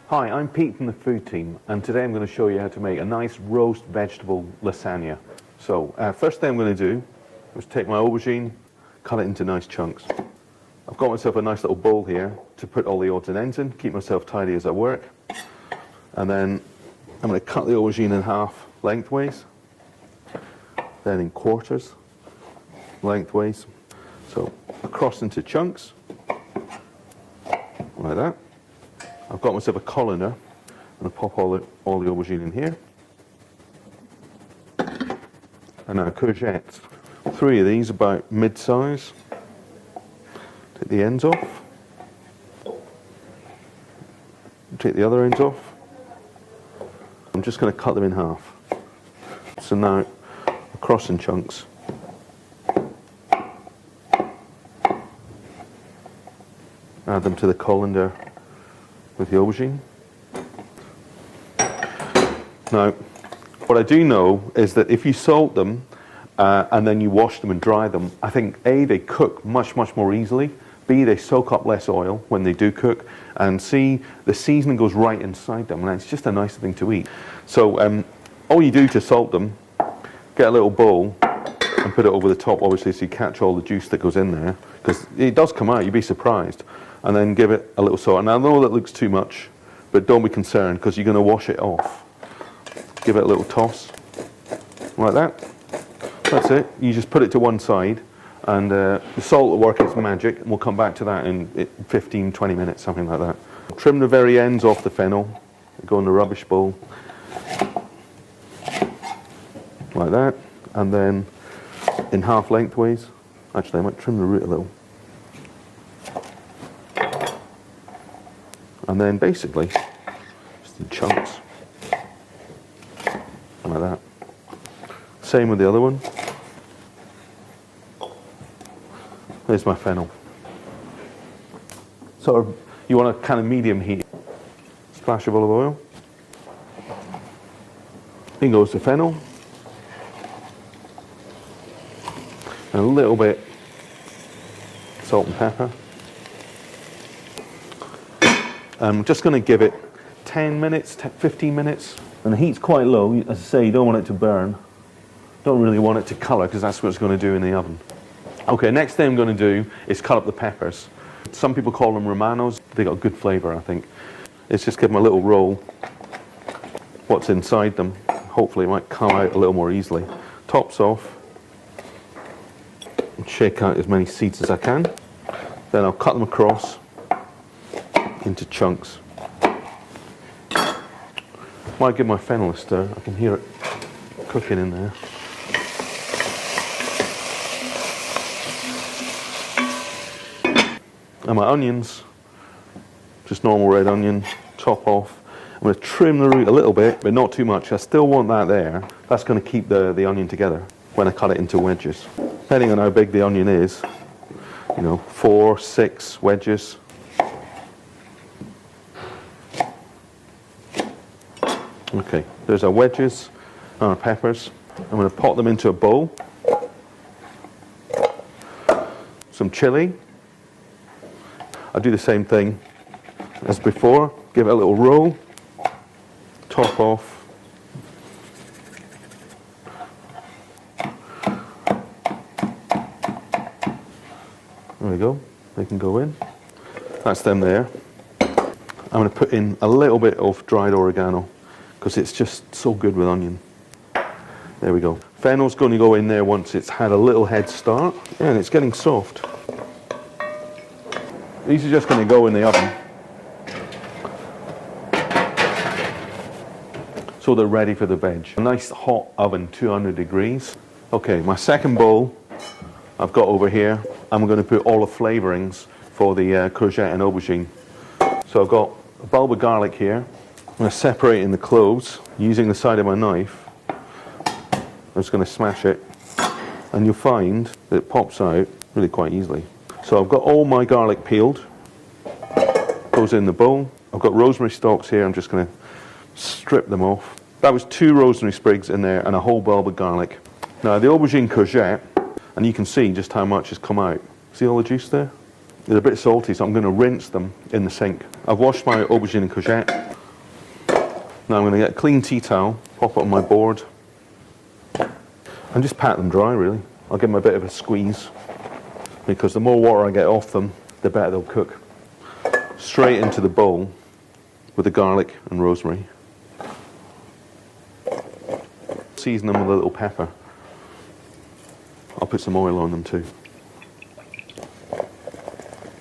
Hi, I'm Pete from the food team, and today I'm going to show you how to make a nice roast vegetable lasagna. So, first thing I'm going to do is take my aubergine, cut it into nice chunks. I've got myself a nice little bowl here to put all the odds and ends in, keep myself tidy as I work. And then I'm going to cut the aubergine in half lengthways, then in quarters lengthways. So, across into chunks, like that. I've got myself a colander. I'm going to pop all the aubergine in here. And now courgettes. 3 of these about mid-size. Take the ends off. Take the other ends off. I'm just going to cut them in half. So now, across in chunks. Add them to the colander with the aubergine. Now, what I do know is that if you salt them and then you wash them and dry them, I think A, they cook much more easily, B, they soak up less oil when they do cook, and C, the seasoning goes right inside them, and it's just a nicer thing to eat. So all you do to salt them, get a little bowl and put it over the top, obviously, so you catch all the juice that goes in there, because it does come out, you'd be surprised. And then give it a little salt. And I know that looks too much, but don't be concerned, because you're going to wash it off. Give it a little toss, like that. That's it. You just put it to one side, and the salt will work its magic, and we'll come back to that in 15-20 minutes, something like that. Trim the very ends off the fennel, go in the rubbish bowl, like that, and then in half lengthways. Actually, I might trim the root a little. And then basically, just in chunks, like that. Same with the other one. There's my fennel. So you want a kind of medium heat. Splash of olive oil. In goes the fennel. And a little bit salt and pepper. I'm just going to give it 10 minutes, 15 minutes. And the heat's quite low. As I say, you don't want it to burn. Don't really want it to colour, because that's what it's going to do in the oven. Okay, next thing I'm going to do is cut up the peppers. Some people call them romanos. They got good flavour, I think. It's just give them a little roll. What's inside them. Hopefully it might come out a little more easily. Tops off. And shake out as many seeds as I can. Then I'll cut them across into chunks. Might give my fennel a stir. I can hear it cooking in there. And my onions, just normal red onion, top off. I'm going to trim the root a little bit, but not too much. I still want that there. That's going to keep the onion together when I cut it into wedges. Depending on how big the onion is, 4, 6 wedges. Okay, there's our wedges and our peppers. I'm going to pop them into a bowl. Some chili. I'll do the same thing as before. Give it a little roll. Top off. There we go. They can go in. That's them there. I'm going to put in a little bit of dried oregano, because it's just so good with onion. There we go. Fennel's going to go in there once it's had a little head start. Yeah, and it's getting soft. These are just going to go in the oven. So they're ready for the veg. A nice hot oven, 200 degrees. Okay, my second bowl I've got over here. I'm going to put all the flavourings for the courgette and aubergine. So I've got a bulb of garlic here. I'm going to separate in the cloves using the side of my knife. I'm just going to smash it, and you'll find that it pops out really quite easily. So I've got all my garlic peeled, goes in the bowl. I've got rosemary stalks here. I'm just going to strip them off. That was 2 rosemary sprigs in there and a whole bulb of garlic. Now the aubergine courgette, and you can see just how much has come out. See all the juice there? They're a bit salty, so I'm going to rinse them in the sink. I've washed my aubergine and courgette. Now I'm going to get a clean tea towel, pop it on my board, and just pat them dry really. I'll give them a bit of a squeeze, because the more water I get off them, the better they'll cook. Straight into the bowl with the garlic and rosemary. Season them with a little pepper. I'll put some oil on them too.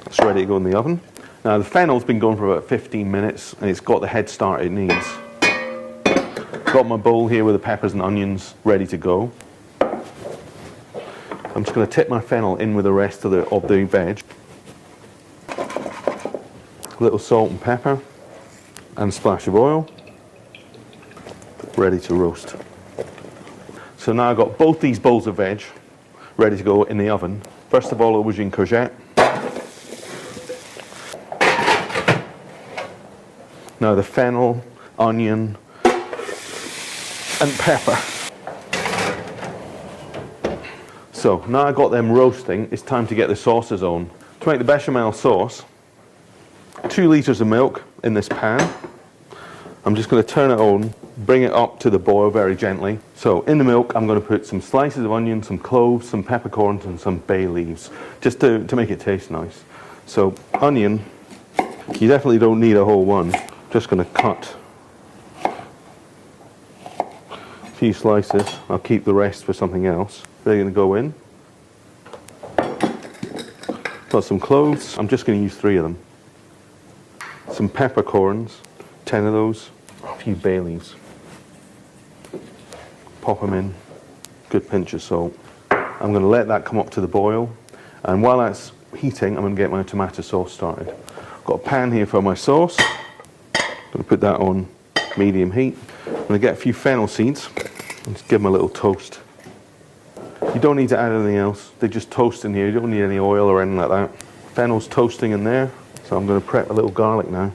It's ready to go in the oven. Now the fennel's been going for about 15 minutes and it's got the head start it needs. Got my bowl here with the peppers and onions ready to go. I'm just going to tip my fennel in with the rest of the veg. A little salt and pepper and a splash of oil. Ready to roast. So now I've got both these bowls of veg ready to go in the oven. First of all, aubergine courgette. Now the fennel, onion and pepper. So now I've got them roasting, it's time to get the sauces on. To make the bechamel sauce, 2 litres of milk in this pan. I'm just going to turn it on, bring it up to the boil very gently. So in the milk I'm going to put some slices of onion, some cloves, some peppercorns and some bay leaves, just to make it taste nice. So onion, you definitely don't need a whole one. Just going to cut a few slices. I'll keep the rest for something else. They're going to go in. Got some cloves. I'm just going to use 3 of them. Some peppercorns, 10 of those. A few bay leaves. Pop them in. Good pinch of salt. I'm going to let that come up to the boil. And while that's heating, I'm going to get my tomato sauce started. I've got a pan here for my sauce. I'm going to put that on medium heat. I'm going to get a few fennel seeds and just give them a little toast. You don't need to add anything else. They just toast in here. You don't need any oil or anything like that. Fennel's toasting in there. So I'm going to prep a little garlic now.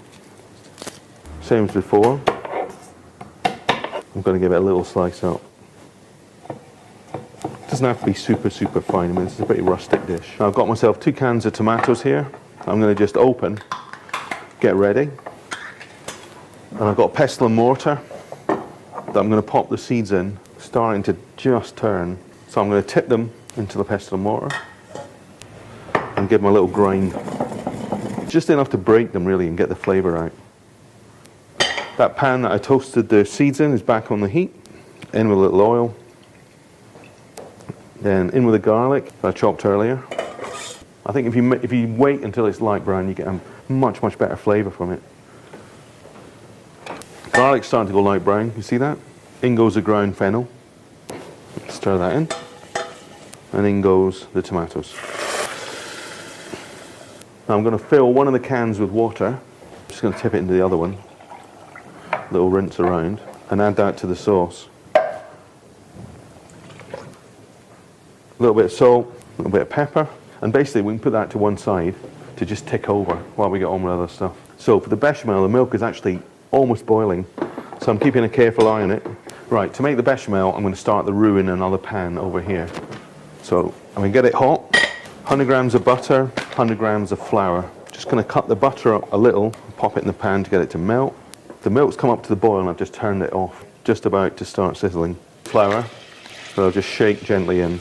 Same as before. I'm going to give it a little slice up. It doesn't have to be super fine. I mean, it's a pretty rustic dish. Now I've got myself 2 cans of tomatoes here. I'm going to just open, get ready. And I've got a pestle and mortar that I'm going to pop the seeds in, starting to just turn. So I'm going to tip them into the pestle and mortar and give them a little grind. Just enough to break them really and get the flavour out. That pan that I toasted the seeds in is back on the heat. In with a little oil. Then in with the garlic that I chopped earlier. I think if you wait until it's light brown, you get a much better flavour from it. Garlic's starting to go light brown, you see that? In goes the ground fennel. Stir that in. And in goes the tomatoes. Now I'm going to fill one of the cans with water. I'm just going to tip it into the other one. Little rinse around. And add that to the sauce. A little bit of salt, a little bit of pepper. And basically we can put that to one side to just tick over while we get on with other stuff. So for the bechamel, the milk is actually almost boiling. So I'm keeping a careful eye on it. Right, to make the bechamel, I'm going to start the roux in another pan over here. So I'm going to get it hot. 100 grams of butter, 100 grams of flour. Just going to cut the butter up a little, pop it in the pan to get it to melt. The milk's come up to the boil and I've just turned it off. Just about to start sizzling. Flour, so I'll just shake gently in.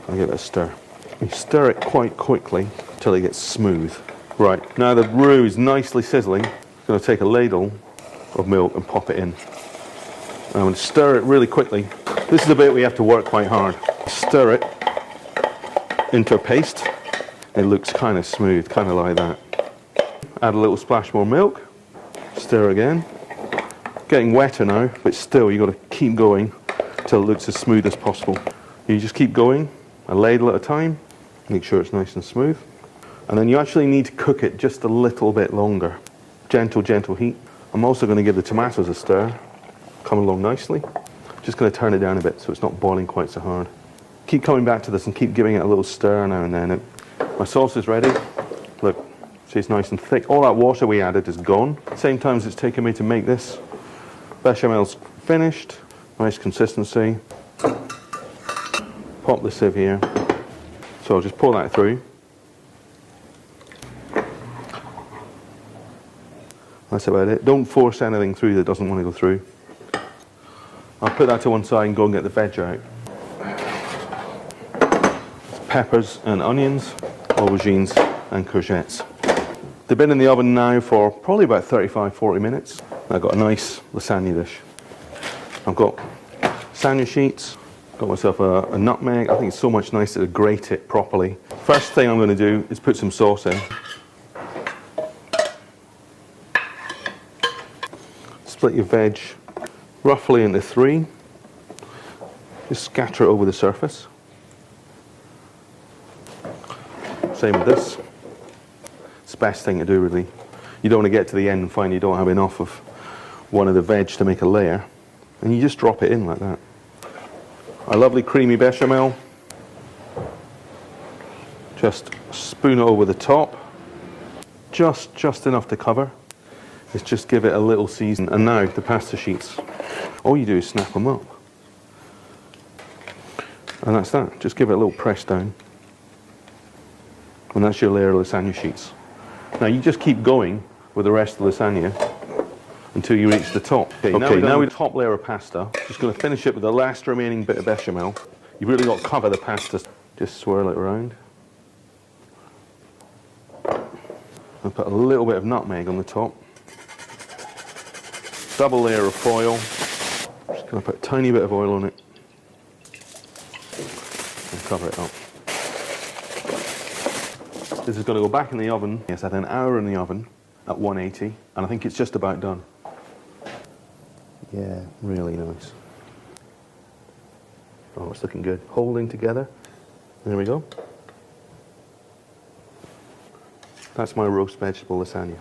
I'll give it a stir. You stir it quite quickly until it gets smooth. Right, now the roux is nicely sizzling. I'm going to take a ladle of milk and pop it in. I'm going to stir it really quickly. This is the bit we have to work quite hard. Stir it into a paste. It looks kind of smooth, kind of like that. Add a little splash more milk. Stir again. Getting wetter now, but still you've got to keep going until it looks as smooth as possible. You just keep going, a ladle at a time. Make sure it's nice and smooth. And then you actually need to cook it just a little bit longer. Gentle heat. I'm also going to give the tomatoes a stir. Come along nicely. Just going to turn it down a bit so it's not boiling quite so hard. Keep coming back to this and keep giving it a little stir now and then. My sauce is ready. Look, see, it's nice and thick. All that water we added is gone. Same time as it's taken me to make this. Bechamel's finished. Nice consistency. Pop the sieve here. So I'll just pour that through. That's about it. Don't force anything through that doesn't want to go through. I'll put that to one side and go and get the veg out. Peppers and onions, aubergines and courgettes. They've been in the oven now for probably about 35-40 minutes. I've got a nice lasagna dish. I've got lasagna sheets, got myself a nutmeg. I think it's so much nicer to grate it properly. First thing I'm going to do is put some sauce in. Split your veg roughly into 3. Just scatter it over the surface. Same with this. It's the best thing to do, really. You don't want to get to the end and find you don't have enough of one of the veg to make a layer. And you just drop it in like that. A lovely creamy bechamel. Just spoon it over the top. Just enough to cover. Is just give it a little season. And now the pasta sheets. All you do is snap them up. And that's that. Just give it a little press down. And that's your layer of lasagna sheets. Now you just keep going with the rest of the lasagna until you reach the top. Okay, now with the top layer of pasta, just going to finish it with the last remaining bit of bechamel. You've really got to cover the pasta. Just swirl it around. I'll put a little bit of nutmeg on the top. Double layer of foil. Just going to put a tiny bit of oil on it. And cover it up. This is going to go back in the oven. Yes, I had an hour in the oven at 180, and I think it's just about done. Yeah, really nice. Oh, it's looking good. Holding together. There we go. That's my roast vegetable lasagna.